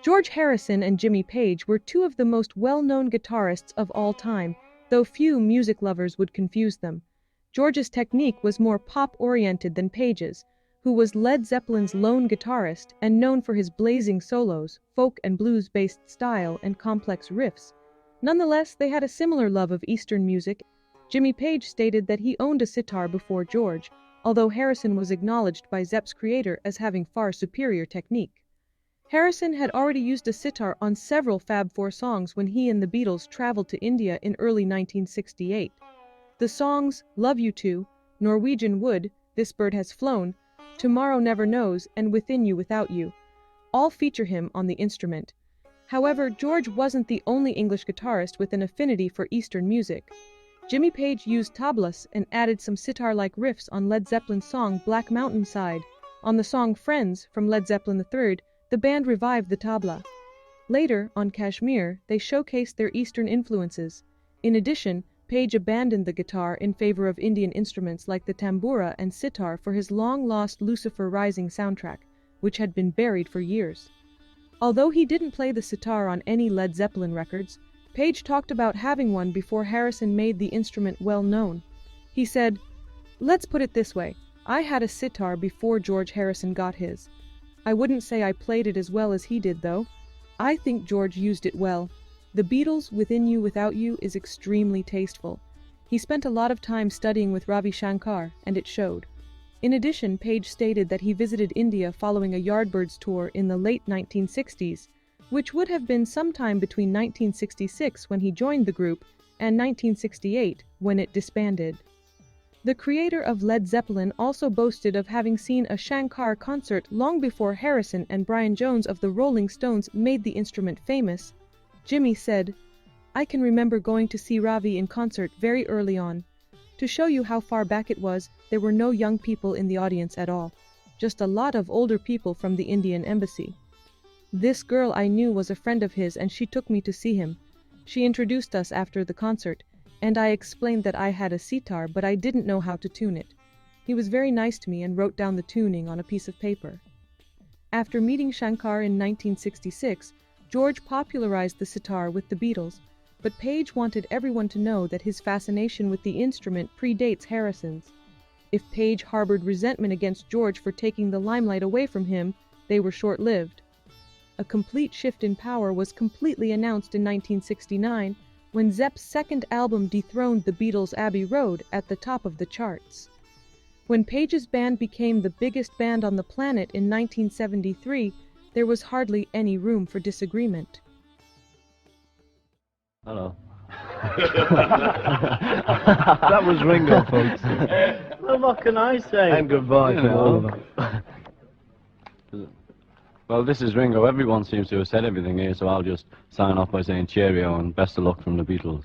George Harrison and Jimmy Page were two of the most well-known guitarists of all time, though few music lovers would confuse them. George's technique was more pop-oriented than Page's, who was Led Zeppelin's lone guitarist and known for his blazing solos, folk and blues-based style, and complex riffs. Nonetheless, they had a similar love of Eastern music. Jimmy Page stated that he owned a sitar before George, although Harrison was acknowledged by Zepp's creator as having far superior technique. Harrison had already used a sitar on several Fab Four songs when he and the Beatles traveled to India in early 1968. The songs Love You To, Norwegian Wood, This Bird Has Flown, Tomorrow Never Knows, and Within You Without You all feature him on the instrument. However, George wasn't the only English guitarist with an affinity for Eastern music. Jimmy Page used tablas and added some sitar-like riffs on Led Zeppelin's song Black Mountain Side. On the song Friends from Led Zeppelin III, the band revived the tabla. Later, on Kashmir, they showcased their Eastern influences. In addition, Page abandoned the guitar in favor of Indian instruments like the tambura and sitar for his long-lost Lucifer Rising soundtrack, which had been buried for years. Although he didn't play the sitar on any Led Zeppelin records, Page talked about having one before Harrison made the instrument well known. He said, "Let's put it this way, I had a sitar before George Harrison got his. I wouldn't say I played it as well as he did, though. I think George used it well. The Beatles' Within You Without You is extremely tasteful. He spent a lot of time studying with Ravi Shankar, and it showed." In addition, Page stated that he visited India following a Yardbirds tour in the late 1960s, which would have been sometime between 1966 when he joined the group and 1968 when it disbanded. The creator of Led Zeppelin also boasted of having seen a Shankar concert long before Harrison and Brian Jones of the Rolling Stones made the instrument famous. Jimmy said, "I can remember going to see Ravi in concert very early on. To show you how far back it was, there were no young people in the audience at all, just a lot of older people from the Indian embassy. This girl I knew was a friend of his and she took me to see him. She introduced us after the concert, and I explained that I had a sitar but I didn't know how to tune it. He was very nice to me and wrote down the tuning on a piece of paper." After meeting Shankar in 1966, George popularized the sitar with the Beatles, but Page wanted everyone to know that his fascination with the instrument predates Harrison's. If Page harbored resentment against George for taking the limelight away from him, they were short-lived. A complete shift in power was completely announced in 1969 when Zepp's second album dethroned the Beatles' Abbey Road at the top of the charts. When Page's band became the biggest band on the planet in 1973, there was hardly any room for disagreement. Hello. That was Ringo, folks. Well, what can I say? And goodbye to all of them. Well, this is Ringo. Everyone seems to have said everything here, so I'll just sign off by saying cheerio and best of luck from the Beatles.